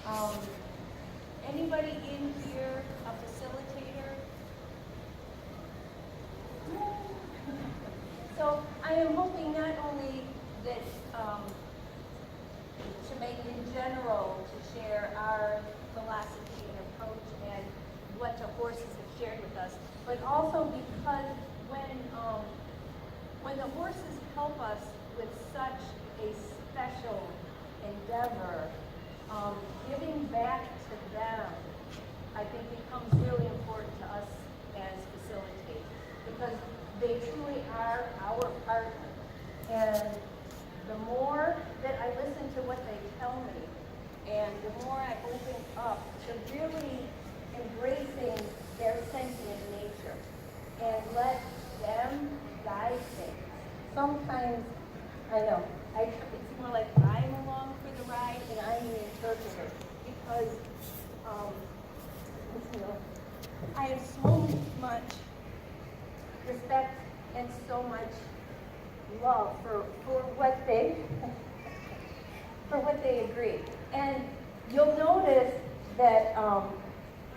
Um, Anybody in here a facilitator? So I am hoping not only that to make in general to share our philosophy and approach and what the horses have shared with us, but also because when the horses help us with such a special endeavor, giving back to them, I think becomes really important to us as facilitators, because they truly are our partner. And the more that I listen to what they tell me, and the more I open up to really embracing their sentient nature and let them guide things. Sometimes, I know, it's more like I'm along for the ride and I'm the interpreter, because I have so much respect and so much love for what they agree. And you'll notice that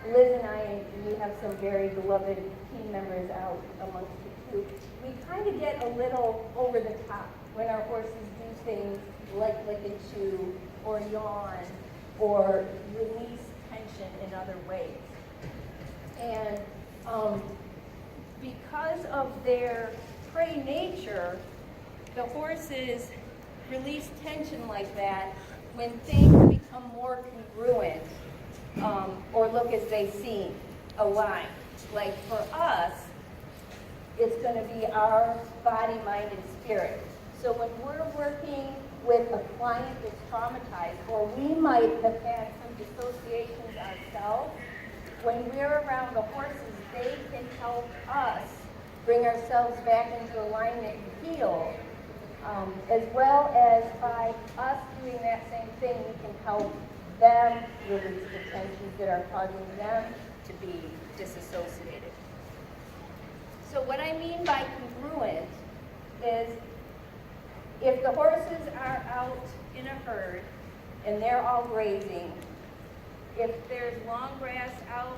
Liz and I, we have some very beloved team members out amongst you too. We kind of get a little over the top when our horses do things like lick and chew or yawn or release tension in other ways. And because of their prey nature, the horses release tension like that when things become more congruent or look as they seem aligned. Like for us, it's going to be our body, mind, and spirit. So when we're working with a client that's traumatized, or we might have had some dissociations ourselves, when we're around the horses, they can help us bring ourselves back into alignment and heal, as well as by us doing that same thing, we can help them release the tensions that are causing them to be disassociated. So what I mean by congruent is if the horses are out in a herd and they're all grazing, if there's long grass out,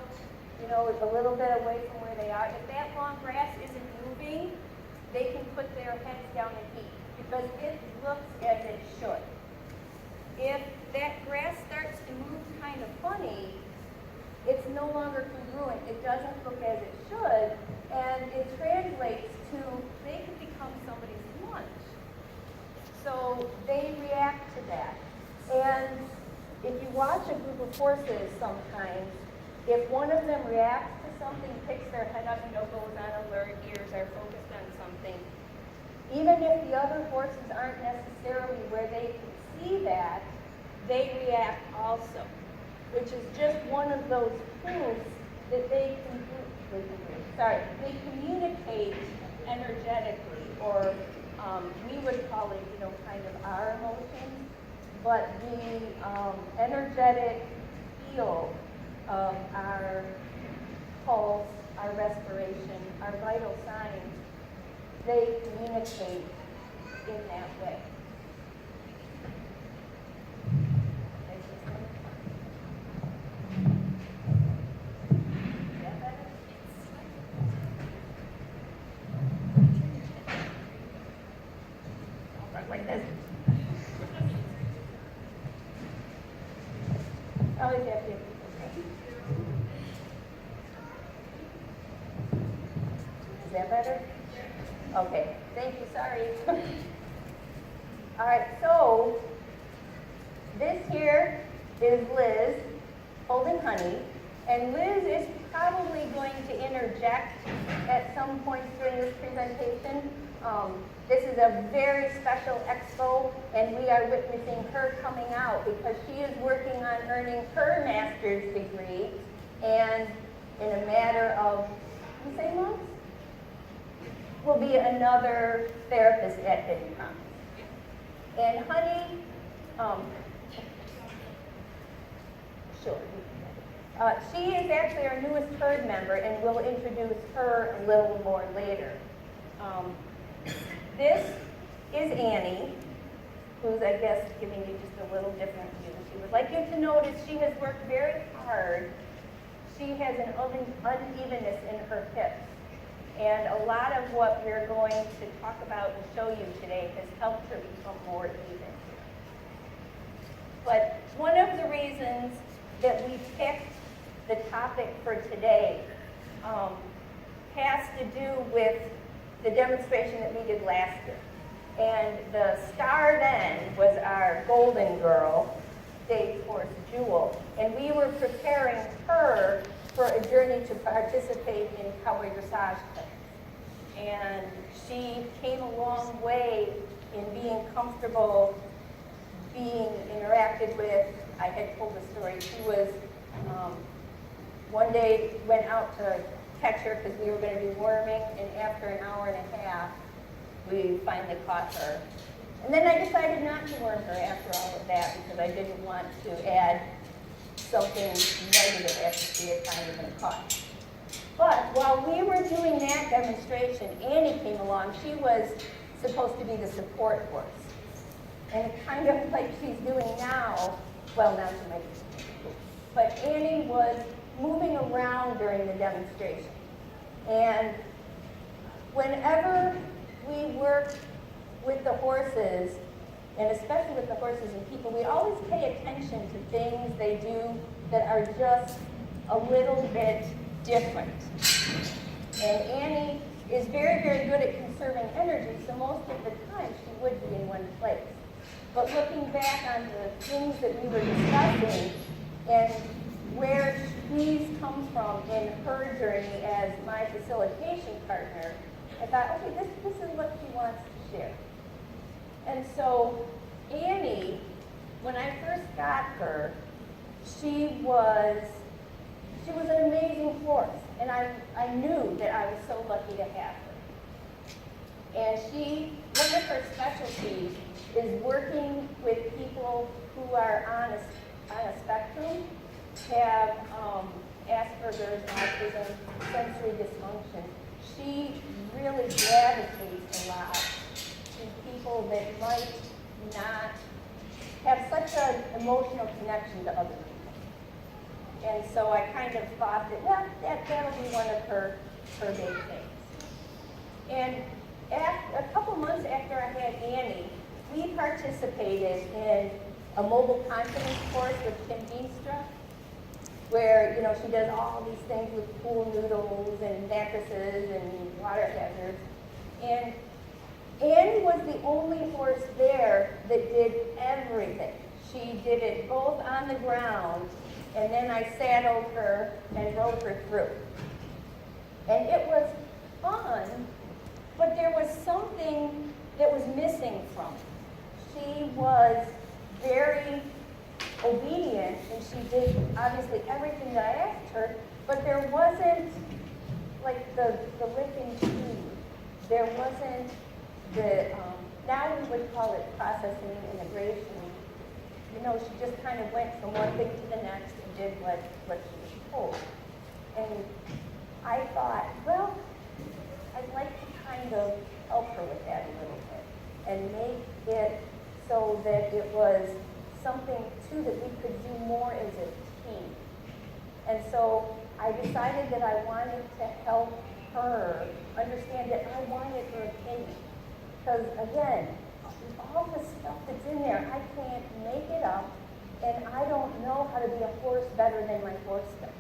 a little bit away from where they are, if that long grass isn't moving, they can put their heads down and eat because it looks as it should. If that grass starts to move kind of funny, it's no longer congruent. It doesn't look as it should, and it translates to they could become somebody's lunch. So they react to that. And if you watch a group of horses sometimes, if one of them reacts to something, picks their head up, goes on alert, ears are focused on something, even if the other horses aren't necessarily where they can see that, they react also, which is just one of those proofs that they communicate energetically, or we would call it, kind of our emotions, but the energetic field of our pulse, our respiration, our vital signs, they communicate in that way. Like this. Always have to. Is that better? Okay, thank you, sorry. All right, so this here is Liz holding Honey, and Liz is probably going to interject at some point during this presentation. This is a very special expo, and we are witnessing her coming out because she is working on earning her master's degree, and in a matter of, you say months? Will be another therapist at Cardeccia. And Honey, sure. She is actually our newest herd member, and we'll introduce her a little more later. This is Annie, who's, I guess, giving you just a little different view. She would like you to notice she has worked very hard. She has an unevenness in her hips. And a lot of what we're going to talk about and show you today has helped her become more even. But one of the reasons that we picked the topic for today has to do with the demonstration that we did last year. And the star then was our golden girl, Stage Horse Jewel. And we were preparing her for a journey to participate in cowboy dressage class. And she came a long way in being comfortable, being interacted with. I had told the story. She was, one day went out to catch her because we were going to be worming, and after an hour and a half, we finally caught her. And then I decided not to worm her after all of that because I didn't want to add something negative after she had finally been caught. But while we were doing that demonstration, Annie came along. She was supposed to be the support horse. And kind of like she's doing now, well, now she might be, but Annie was moving around during the demonstration. And whenever we work with the horses, and especially with the horses and people, we always pay attention to things they do that are just a little bit different. And Annie is very, very good at conserving energy, so most of the time she would be in one place. But looking back on the things that we were discussing and where she's come from in her journey as my facilitation partner, I thought, okay, this is what she wants to share. And so Annie, when I first got her, she was an amazing horse, and I knew that I was so lucky to have her. And one of her specialties is working with people who are on a spectrum, have Asperger's, autism, sensory dysfunction. She really gravitates a lot to people that might not have such an emotional connection to other people. And so I kind of thought that, well, that'll be one of her big things. And a couple months after I had Annie, we participated in a mobile confidence course with Kim Beanstra, where, she does all these things with pool noodles and mattresses and water hazards. And Annie was the only horse there that did everything. She did it both on the ground, and then I saddled her and rode her through. And it was fun, but there was something that was missing from it. She was very obedient, and she did obviously everything that I asked her, but there wasn't like the licking food. There wasn't now we would call it processing integration. She just kind of went from one thing to the next and did what she was told. And I thought, well, I'd like to kind of help her with that a little bit and make it so that it was something, too, that we could do more as a team. And so I decided that I wanted to help her understand that I wanted her opinion. Because, again, all the stuff that's in there, I can't make it up, and I don't know how to be a horse better than my horse does.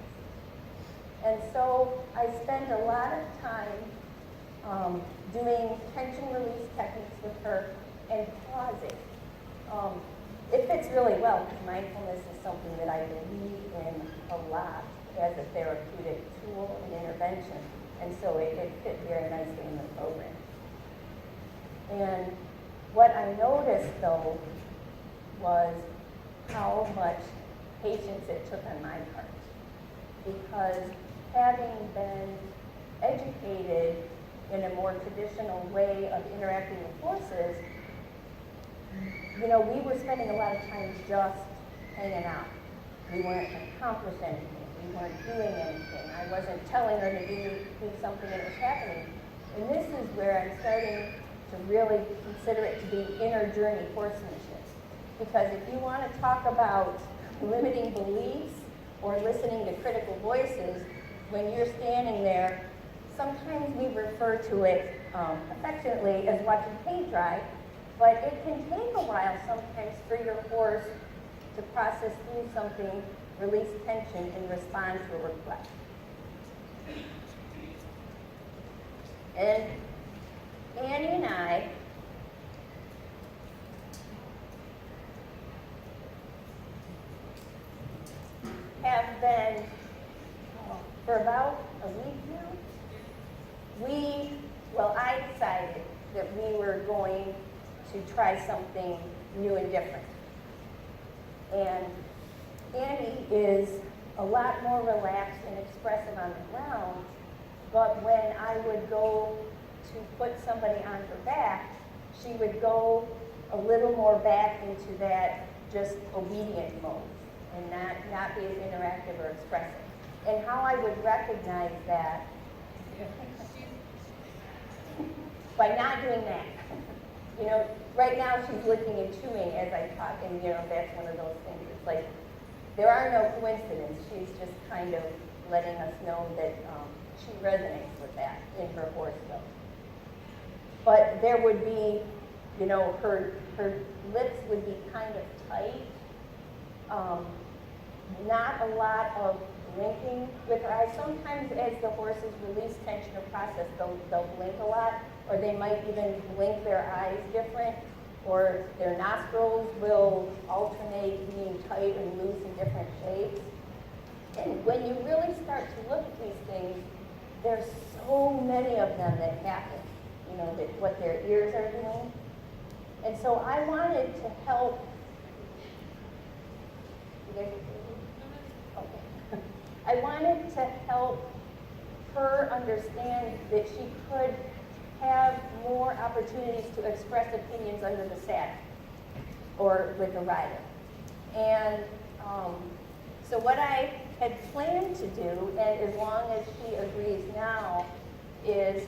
And so I spend a lot of time doing tension release techniques with her and pausing. It fits really well because mindfulness is something that I believe in a lot as a therapeutic tool and intervention, and so it fit very nicely in the program. And what I noticed, though, was how much patience it took on my part. Because having been educated in a more traditional way of interacting with horses, we were spending a lot of time just hanging out. We weren't accomplishing anything. We weren't doing anything. I wasn't telling her to do something that was happening. And this is where I'm starting to to really consider it to be inner journey horsemanship. Because if you want to talk about limiting beliefs or listening to critical voices, when you're standing there, sometimes we refer to it affectionately as watching paint dry, but it can take a while sometimes for your horse to process through something, release tension, and respond to a request. And Annie and I have been, for about a week now, I decided that we were going to try something new and different. And Annie is a lot more relaxed and expressive on the ground, but when I would go to put somebody on her back, she would go a little more back into that just obedient mode and not be as interactive or expressive. And how I would recognize that by not doing that. You know, right now she's licking and chewing as I talk, and you know, that's one of those things. It's like, there are no coincidences. She's just kind of letting us know that she resonates with that in her horse though. But there would be, you know, her lips would be kind of tight. Not a lot of blinking with her eyes. Sometimes as the horses release tension or process, they'll blink a lot, or they might even blink their eyes different, or their nostrils will alternate being tight and loose in different shapes. And when you really start to look at these things, there's so many of them that happen, you know, that what their ears are doing. And so I wanted to help. I wanted to help her understand that she could have more opportunities to express opinions under the saddle or with the rider. And so what I had planned to do, and as long as she agrees now, is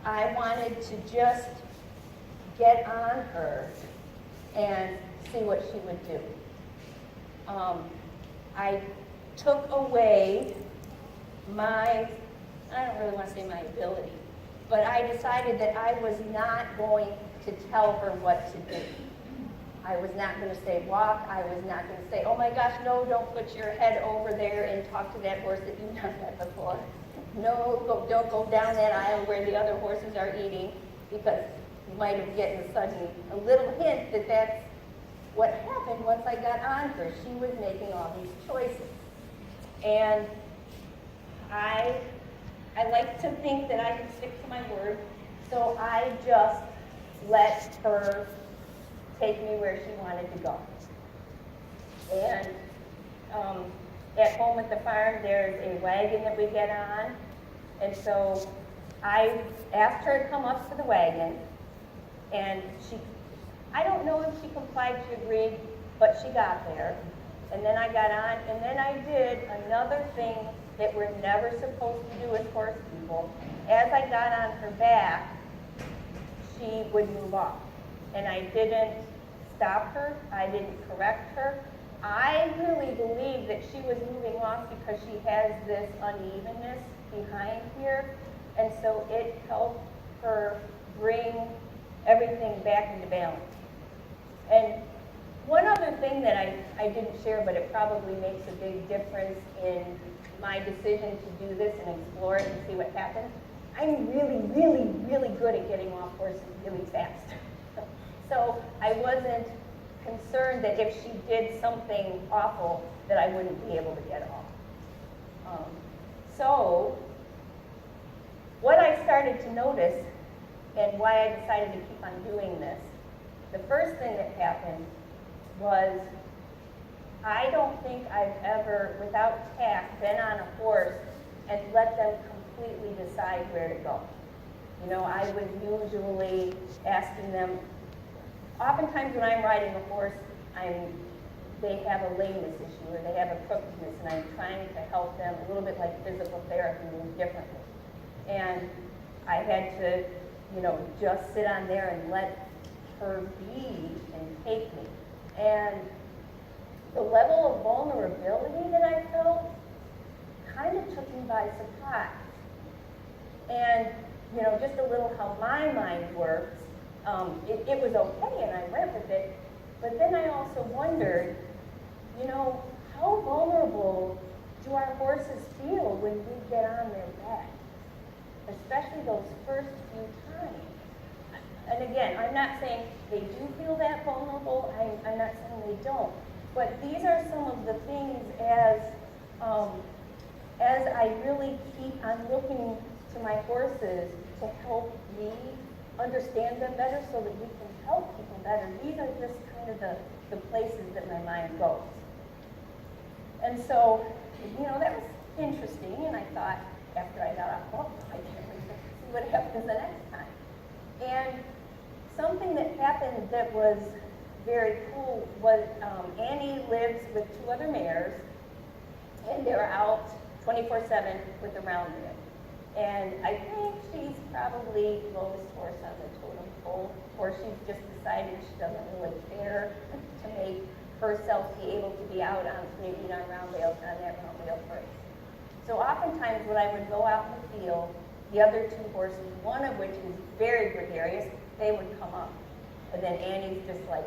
I wanted to just get on her and see what she would do. I took away I don't really want to say my ability, but I decided that I was not going to tell her what to do. I was not going to say walk. I was not going to say, oh my gosh, no, don't put your head over there and talk to that horse that you've done that before. No, don't go down that aisle where the other horses are eating, because you might have gotten a little hint that that's what happened once I got on her. She was making all these choices. And I like to think that I can stick to my word, so I just let her take me where she wanted to go. And at home at the farm, there's a wagon that we get on, and so I asked her to come up to the wagon, and I don't know if she complied, she agreed, but she got there. And then I got on, and then I did another thing that we're never supposed to do as horse people. As I got on her back, she would move off. And I didn't stop her, I didn't correct her. I really believe that she was moving off because she has this unevenness behind here, and so it helped her bring everything back into balance. And one other thing that I didn't share, but it probably makes a big difference in my decision to do this and explore it and see what happens. I'm really, really, really good at getting off horses really fast. So I wasn't concerned that if she did something awful that I wouldn't be able to get off. So what I started to notice, and why I decided to keep on doing this, the first thing that happened was, I don't think I've ever, without tact, been on a horse and let them completely decide where to go. You know, I was usually asking them, oftentimes when I'm riding a horse, they have a lameness issue or they have a crookedness, and I'm trying to help them a little bit like physical therapy, move differently. And I had to just sit on there and let her be and take me. And the level of vulnerability that I felt kind of took me by surprise. And, just a little how my mind works, it was okay and I went with it, but then I also wondered, how vulnerable do our horses feel when we get on their back? Especially those first few times. And again, I'm not saying they do feel that vulnerable, I'm not saying they don't, but these are some of the things as I really keep on looking to my horses to help me understand them better so that we can help people better. These are just kind of the places that my mind goes. And so, that was interesting, and I thought, after I got off, I can't wait to see what happens the next time. And something that happened that was very cool was Annie lives with 2 other mares, and they're out 24/7 with the round mare. And I think she's probably lowest horse on the totem pole, or she's just decided she doesn't really care to make herself be able to be out on maybe on round bales on that round bale race. So oftentimes when I would go out in the field, the other 2 horses, one of which is very gregarious, they would come up. And then Annie's just like,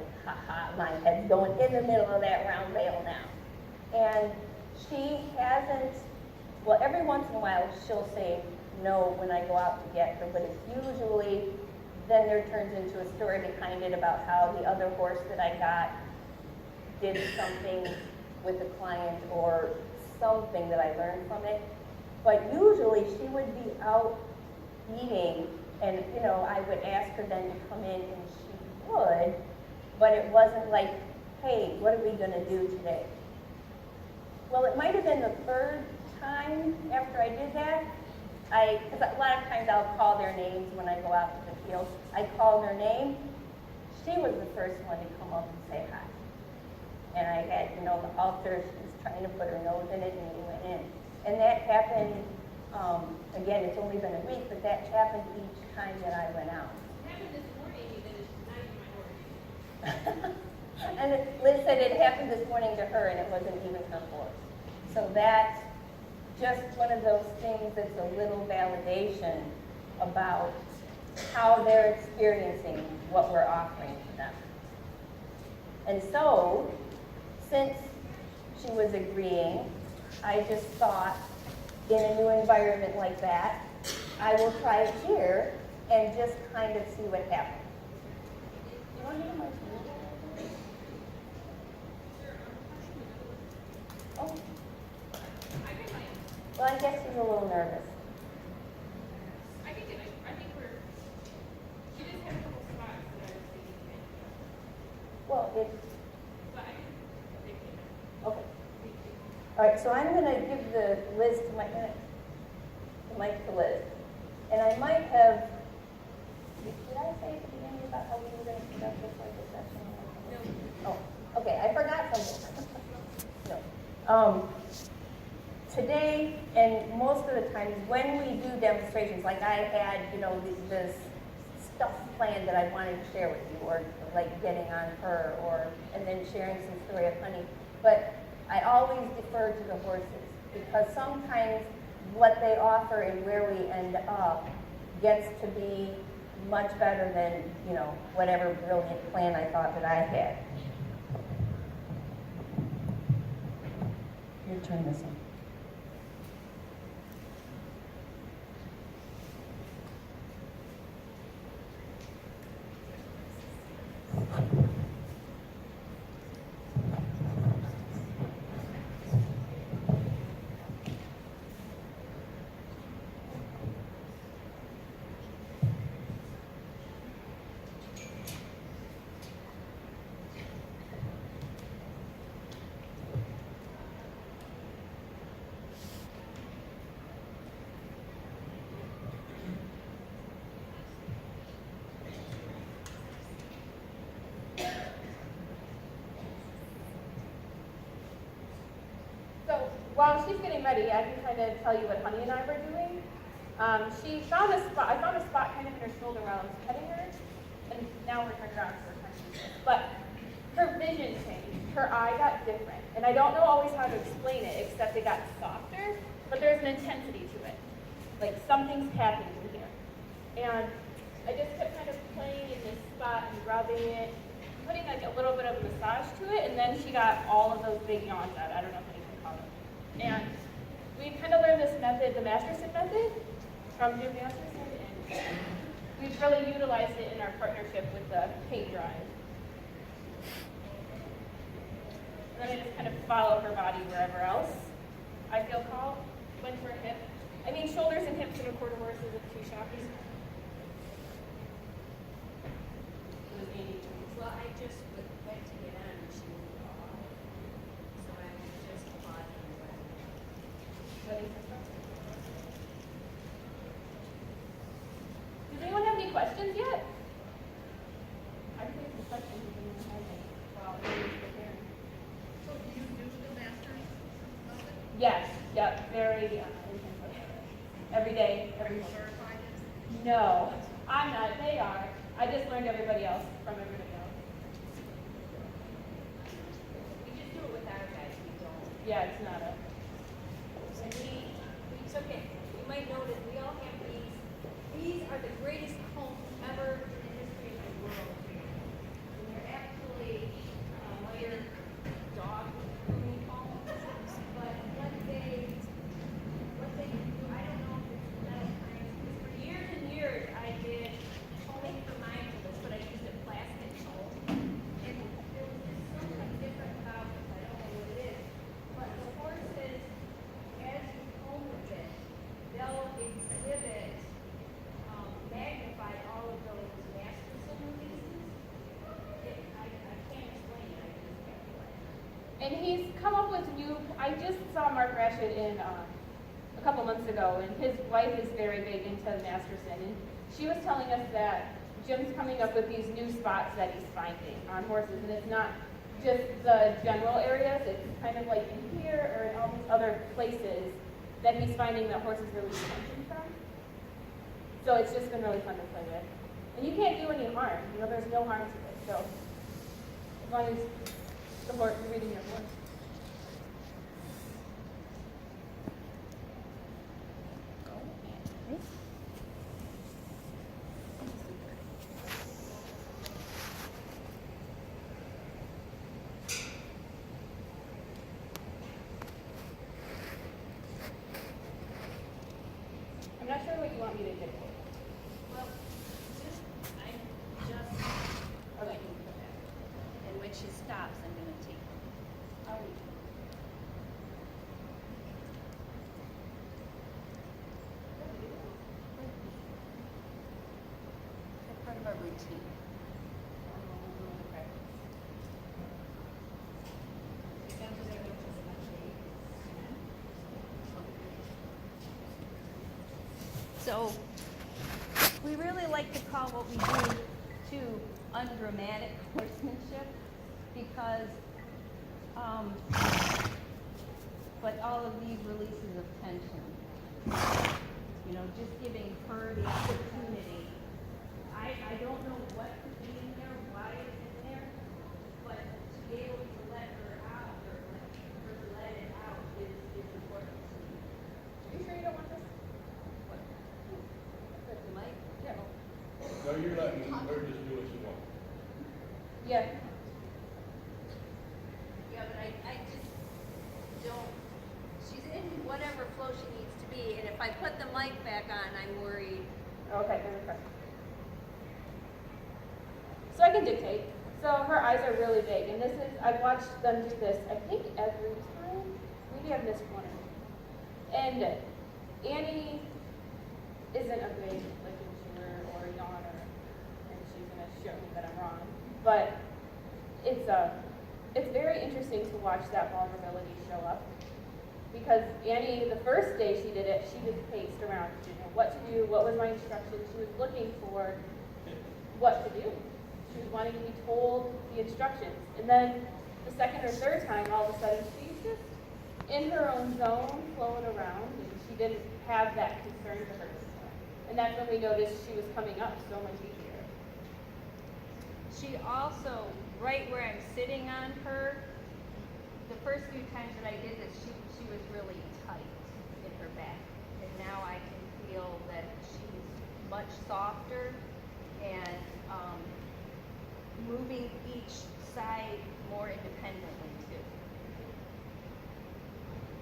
my head's going in the middle of that round bale now. And she hasn't, well, every once in a while she'll say no when I go out to get her, but it's usually, then there turns into a story behind it about how the other horse that I got did something with the client or something that I learned from it. But usually she would be out eating, and I would ask her then to come in, and she would, but it wasn't like, hey, what are we going to do today? Well, it might have been the 3rd time after I did that, because a lot of times I'll call their names when I go out to the field. I called her name. She was the first one to come up and say hi. And I had, the halter, she was trying to put her nose in it, and we went in. And that happened, again, it's only been a week, but that happened each time that I went out. It happened this morning, even it's not even my horse. And Liz said it happened this morning to her, and it wasn't even her horse. So that's just one of those things that's a little validation about how they're experiencing what we're offering to them. And so, since she was agreeing, I just thought, in a new environment like that, I will try it here and just kind of see what happens. Do you want me to mark you? Oh. Well, I guess she's a little nervous. I think she just had a couple spots that I was thinking. Well, it's But I think okay. All right, so I'm going to give the Liz to my mic to Liz, and I might have. Did I say at the beginning about how we were going to conduct this like a session? No. Oh, okay. I forgot something. No. Today, and most of the times when we do demonstrations, like I had, this stuff planned that I wanted to share with you, or like getting on her, and then sharing some story of honey. But I always defer to the horses, because sometimes what they offer and where we end up gets to be much better than, whatever brilliant plan I thought that I had. You turn this on. While she's getting ready, I can kind of tell you what Honey and I were doing. She found a spot, I found a spot kind of in her shoulder while I was petting her, and now we're turned around, so we're kind of useless. But her vision changed, her eye got different, and I don't know always how to explain it, except it got softer, but there's an intensity to it. Like something's happening in here. And I just kept kind of playing in this spot and rubbing it, putting like a little bit of massage to it, and then she got all of those big yawns out. I don't know if anyone can call them. And we kind of learned this method, the Masterson method, from Jim Masterson, and we've really utilized it in our partnership with the paint drive. And then I just kind of follow her body wherever else I feel called. Went for a hip. I mean, shoulders and hips in a quarter horse isn't too shocking. It was 80. Well, I just went to get on and she moved off. So I was just applauding her. Does anyone have any questions yet? I can take some questions if anyone has any while everyone's preparing. So do you do the masters method? Yes, yep, very intensely. Every day, Are every you morning. certified in? No, I'm not. They are. I just learned everybody else from everybody else. We just do it with our guys, we don't. Yeah, it's not a. And we took it, you might notice, we all have these. These are the greatest combs ever in the history of the world. And they're actually, your dog grooming combs. But what they do, I don't know if it's metal frames, because for years and years I did combing for mine for this, but I used a plastic comb. And there was just something different about it, I don't know what it is. But the horses, as you comb with it, they'll exhibit, magnify all of those Masterson releases. I can't explain it, I just can't do it. And he's come up with new. I just saw Mark Rashid in a couple months ago, and his wife is very big into Masterson, and she was telling us that Jim's coming up with these new spots that he's finding on horses, and it's not just the general areas. It's kind of like in here or in all these other places that he's finding that horses really function from. So it's just been really fun to play with. And you can't do any harm. You know, there's no harm to it. So as long as the horse, you're reading your horse. I'm not sure what you want me to do. Well, I just, Okay. and when she stops, I'm gonna take her. I'll read. That's part of our routine. So, we really like to call what we do to undramatic horsemanship because, but all of these releases of tension, you know, just giving her the opportunity. I don't know what could be in there, why it's in there, but to be able to let her out or let her let it out is important to me. Are you sure you don't want this? You might? Yeah. No, you're letting her just do what she wants. Yeah. Yeah, but I just don't, she's in whatever flow she needs to be, and if I put the mic back on, I'm worried. Okay, okay. So I can dictate. So her eyes are really big, and this is, I've watched them do this, I think every time. Maybe I've missed one. And Annie isn't a big licking chewer or a yawner, and she's gonna show me that I'm wrong. But it's very interesting to watch that vulnerability show up. Because Annie, the first day she did it, she just paced around, she didn't know what to do, what was my instructions. She was looking for what to do. She was wanting to be told the instructions. And then the second or third time, all of a sudden, she's just in her own zone, flowing around, and she didn't have that concern to her anymore. And that's when we noticed she was coming up so much easier. She also, right where I'm sitting on her, the first few times that I did this, she was really tight in her back. And now I can feel that she's much softer and moving each side more independently too.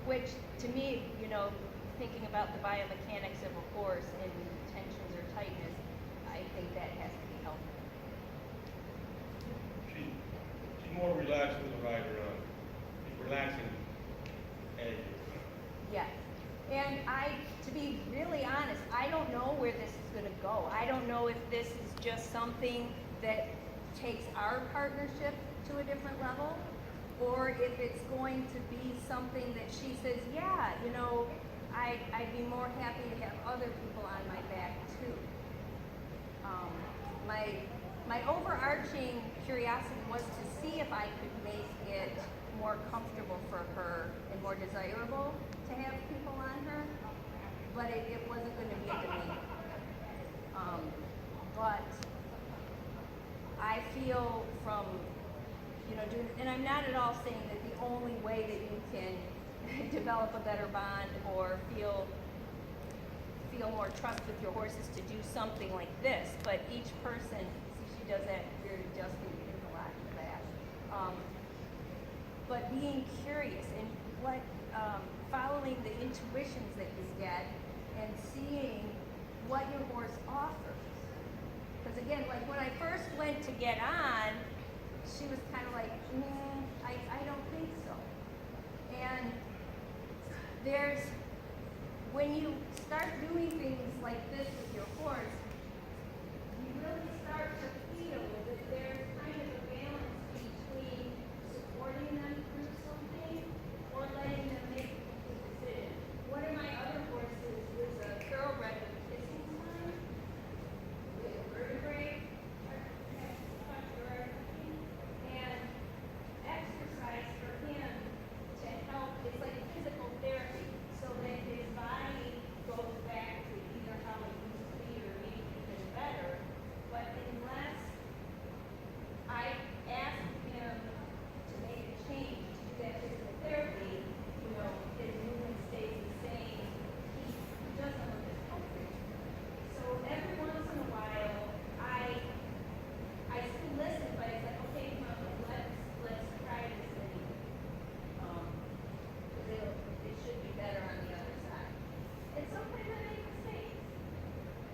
Which to me, you know, thinking about the biomechanics of a horse and tensions or tightness, I think that has to be helpful. She's more relaxed with the rider on. She's relaxing as you. Yes. And to be really honest, I don't know where this is going to go. I don't know if this is just something that takes our partnership to a different level, or if it's going to be something that she says, yeah, you know, I'd be more happy to have other people on my back too. My overarching curiosity was to see if I could make it more comfortable for her and more desirable to have people on her, but it wasn't going to be a demand. But I feel from, you know, and I'm not at all saying that the only way that you can develop a better bond or feel more trust with your horses to do something like this, but each person, see, she does that weird adjusting a lot in the back. But being curious and what, following the intuitions that you get and seeing what your horse offers. Because again, like when I first went to get on, she was kind of like, I don't think so. And when you start doing things like this with your horse, you really start to feel that there's kind of a balance between supporting them through something or letting them make the decision. One of my other horses was a thoroughbred with a kissing sign with a vertebrae and exercise for him to help. It's like physical therapy, so that his body goes back to either how it used to be or maybe even better. But unless I ask him to make a change to do that physical therapy, you know, his movement stays the same. He doesn't look as healthy. So every once in a while, I still listen, but it's like, okay, Mom, let's try this thing. Because it should be better on the other side. And sometimes I make mistakes.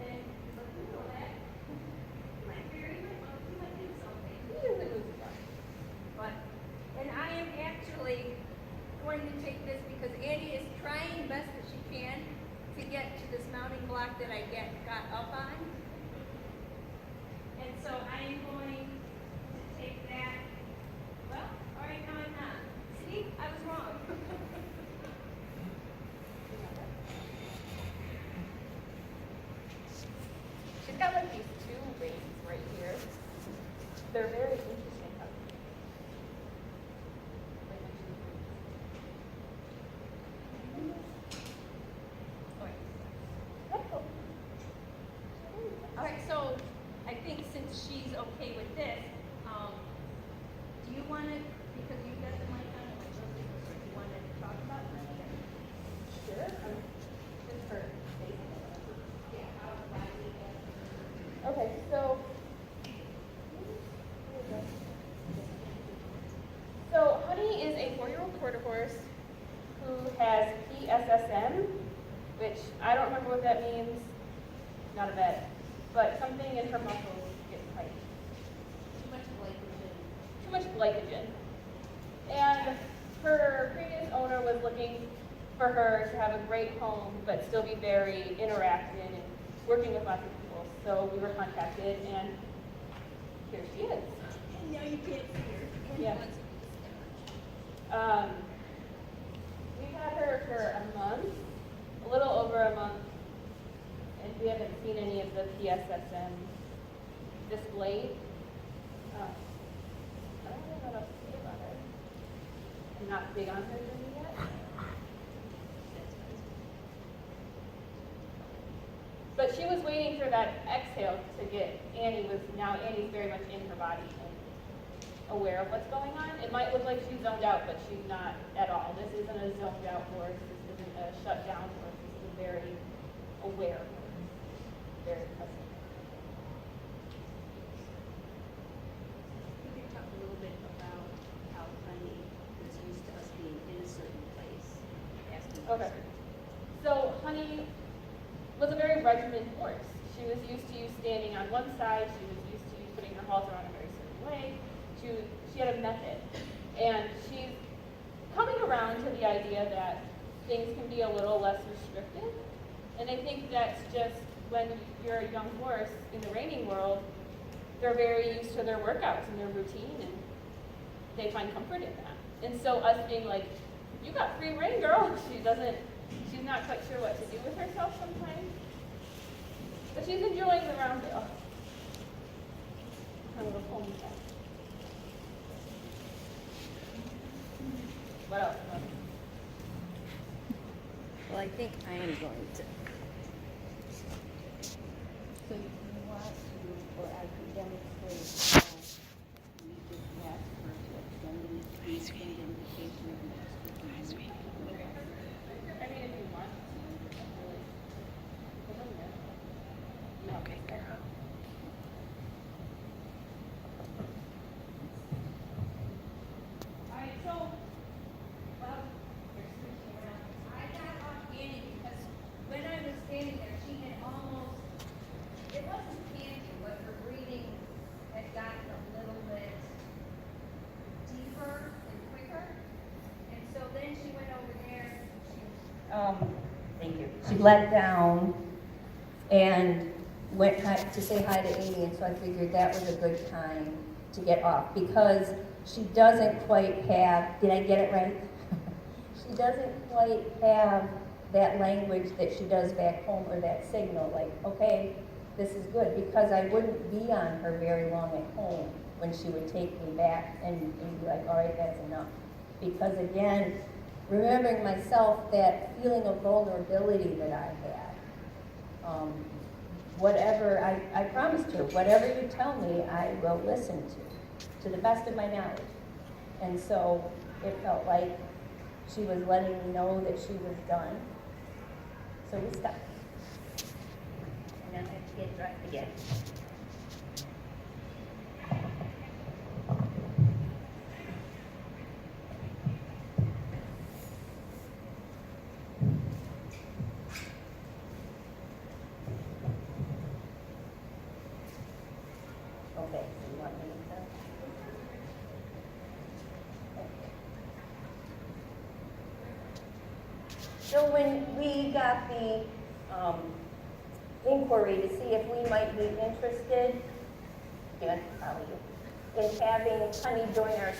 And but you know that. You might vary, you might do something. He doesn't lose it. But and I am actually going to take this because Annie is trying best that she can to get to this mounting block that I got up on. And so I am going to take that. Well, all right, now I'm not. See, I was wrong. She's got like these two reins right here. They're very interesting. Like when she breathes. That's cool. All right, so I think since she's okay with this, do you want to, because you've got the mic on, do you want to talk about something? Sure. Just for space. Yeah, how why we have. Okay, so Honey is a 4-year-old quarter horse who has PSSM, which I don't remember what that means. Not a vet, but something in her muscles get tight. Too much glycogen. And her previous owner was looking for her to have a great home, but still be very interactive and working with lots of people. So we were contacted, and here she is. And now you can't see her. Yeah. We've had her for a month, a little over a month, and we haven't seen any of the PSSM displayed. I don't know what else to say about her. I'm not big on her journey yet. But she was waiting for that exhale to get, now Annie's very much in her body and aware of what's going on. It might look like she's zoned out, but she's not at all. This isn't a zoned out horse. This isn't a shut down horse. This is a very aware horse. Very present. We could talk a little bit about how Honey is used to us being in a certain place. Asking for Okay. certain- So Honey was a very regimented horse. She was used to you standing on one side. She was used to you putting her halter on a very certain way. She had a method. And she's coming around to the idea that things can be a little less restricted. And I think that's just when you're a young horse in the reining world, they're very used to their workouts and their routine, and they find comfort in that. And so us being like, you got free rein, girl. She's not quite sure what to do with herself sometimes. But she's enjoying the roundel. Kind of a pony test. What else? Well, I think I am going to. So you want to, or I could demonstrate how we just ask her to extend the indemnification of master. I mean, if you want. Okay, girl. All right, so, well, you're switching around. I got off Annie because when I was standing there, she had almost, it wasn't panting, but her breathing had gotten a little bit deeper and quicker. And so then she went over there, Thank you. She let down and went to say hi to Amy, and so I figured that was a good time to get off because she doesn't quite have, did I get it right? She doesn't quite have that language that she does back home, or that signal, like, okay, this is good, because I wouldn't be on her very long at home when she would take me back and be like, all right, that's enough. Because again, remembering myself, that feeling of vulnerability that I had. Whatever, I promised her, whatever you tell me, I will listen to the best of my knowledge. And so it felt like she was letting me know that she was done. So we stopped. And then I have to get dressed again. Okay, so you want me to start? So when we got the inquiry to see if we might be interested, in having Honey join our